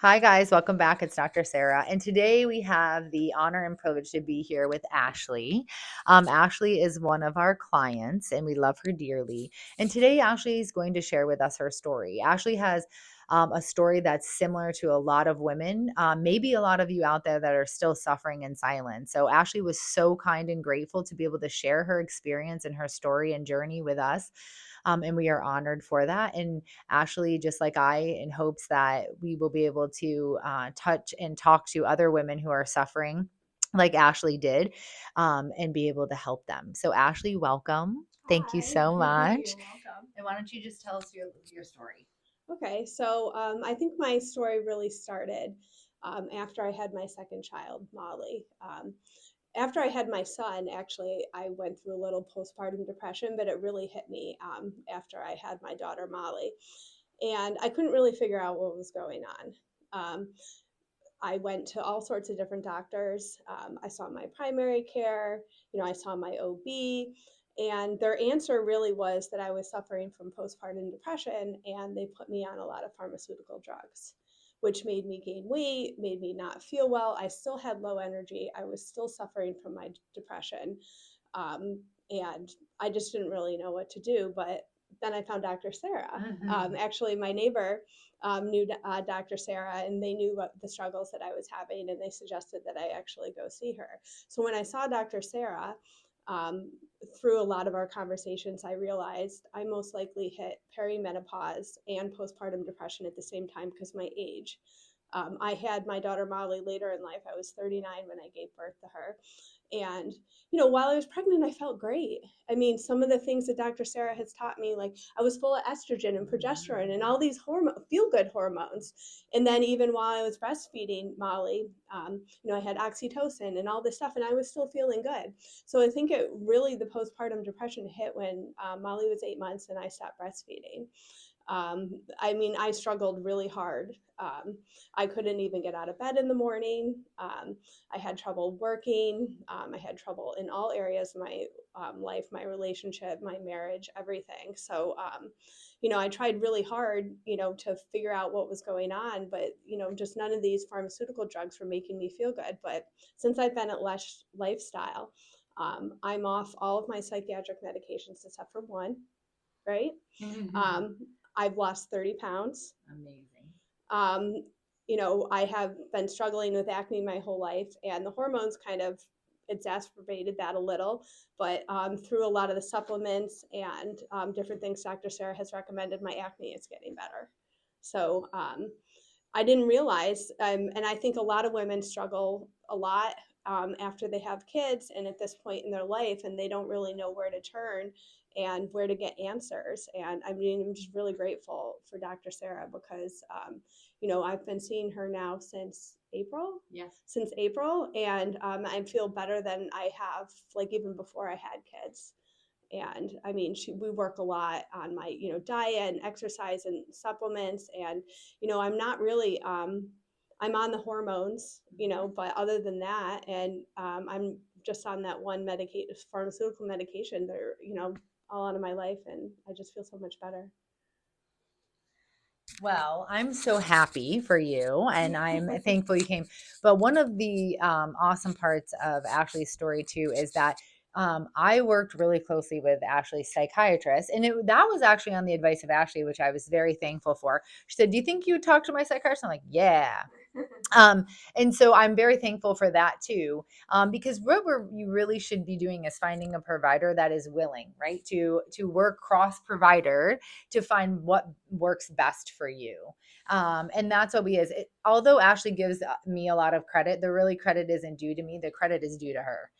Hi, guys. Welcome back. It's Dr. Sarah. And today we have the honor and privilege to be here with Ashley. Ashley is one of our clients, and we love her dearly. And today, Ashley is going to share with us her story. Ashley has a story that's similar to a lot of women, maybe a lot of you out there that are still suffering in silence. So, Ashley was so kind and grateful to be able to share her experience and her story and journey with us. And we are honored for that. And Ashley, just like I, in hopes that we will be able to touch and talk to other women who are suffering like Ashley did, and be able to help them. So, Ashley, welcome. Thank you Hi. so much. You're welcome. And why don't you just tell us your story? Okay, so I think my story really started after I had my second child, Molly. After I had my son, actually, I went through a little postpartum depression, but it really hit me after I had my daughter, Molly. And I couldn't really figure out what was going on. Um, I went to all sorts of different doctors. I saw my primary care, I saw my OB, and their answer really was that I was suffering from postpartum depression, and they put me on a lot of pharmaceutical drugs, which made me gain weight, made me not feel well. I still had low energy. I was still suffering from my depression. And I just didn't really know what to do. But then I found Dr. Sarah. Actually, my neighbor knew Dr. Sarah, and they knew what the struggles that I was having, and they suggested that I actually go see her. So when I saw Dr. Sarah, um, through a lot of our conversations, I realized I most likely hit perimenopause and postpartum depression at the same time because my age. I had my daughter Molly later in life. I was 39 when I gave birth to her. And, while I was pregnant, I felt great. I mean, some of the things that Dr. Sarah has taught me, like I was full of estrogen and progesterone and all these feel good hormones. And then even while I was breastfeeding Molly, I had oxytocin and all this stuff, and I was still feeling good. So I think the postpartum depression hit when Molly was 8 months and I stopped breastfeeding. I mean, I struggled really hard. I couldn't even get out of bed in the morning. I had trouble working. I had trouble in all areas of my life, my relationship, my marriage, everything. So, I tried really hard, to figure out what was going on, but, just none of these pharmaceutical drugs were making me feel good. But since I've been at Lesh Lifestyle, I'm off all of my psychiatric medications except for one, right? Um, I've lost 30 pounds. Amazing. Um, I have been struggling with acne my whole life, and the hormones kind of exacerbated that a little. But through a lot of the supplements and different things Dr. Sarah has recommended, my acne is getting better. So I didn't realize, and I think a lot of women struggle a lot after they have kids and at this point in their life, and they don't really know where to turn and where to get answers. And I mean, I'm just really grateful for Dr. Sarah because, I've been seeing her now since April. Yes. Since April, and I feel better than I have like even before I had kids. And I mean, we work a lot on my diet and exercise and supplements, and I'm not really I'm on the hormones, but other than that, and I'm just on that one pharmaceutical medication that are all out of my life, and I just feel so much better. Well, I'm so happy for you, and I'm thankful you came. But one of the awesome parts of Ashley's story too is that I worked really closely with Ashley's psychiatrist, and that was actually on the advice of Ashley, which I was very thankful for. She said, "Do you think you would talk to my psychiatrist?" I'm like, "Yeah." And so I'm very thankful for that too, because you really should be doing is finding a provider that is willing, right, to work cross provider to find what works best for you. And that's what we is. Although Ashley gives me a lot of credit, the really credit isn't due to me. The credit is due to her.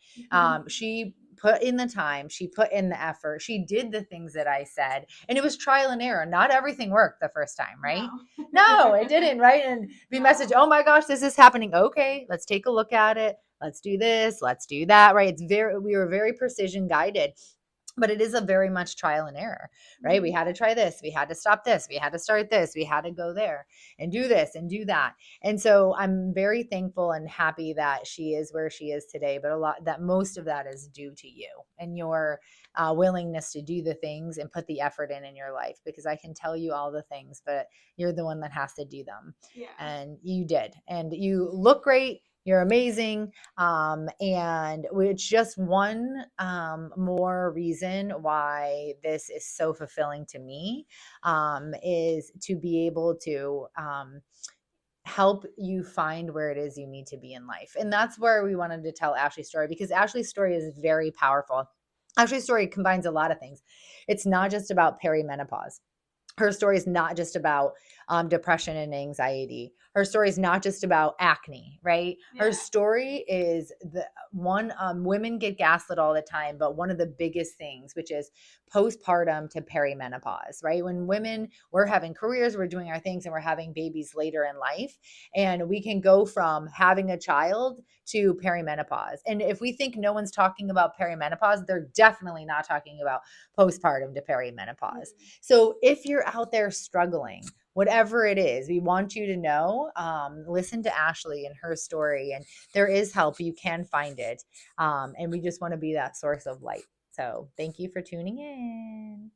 She put in the time, she put in the effort, she did the things that I said, and it was trial and error. Not everything worked the first time, right? No, it didn't, right? And we message, oh my gosh, this is happening. Okay, let's take a look at it. Let's do this. Let's do that, right? We were very precision guided. but it is a very much trial and error, right? We Mhm. had to try this, we had to stop this, we had to start this, we had to go there and do this and do that. And so I'm very thankful and happy that she is where she is today, but a lot that most of that is due to you and your willingness to do the things and put the effort in your life, because I can tell you all the things, but you're the one that has to do them. Yeah. And you did, and you look great, you're amazing. And it's just one more reason why this is so fulfilling to me, is to be able to help you find where it is you need to be in life. And that's where we wanted to tell Ashley's story, because Ashley's story is very powerful. Ashley's story combines a lot of things. It's not just about perimenopause. Her story is not just about depression and anxiety. Her story is not just about acne, right? Her Yeah. story is the one, women get gaslit all the time, but one of the biggest things, which is postpartum to perimenopause, right? When women, we're having careers, we're doing our things, and we're having babies later in life. And we can go from having a child to perimenopause. And if we think no one's talking about perimenopause, they're definitely not talking about postpartum to perimenopause. Mhm. So if you're out there struggling, whatever it is, we want you to know, listen to Ashley and her story, and there is help. You can find it. And we just want to be that source of light. So thank you for tuning in.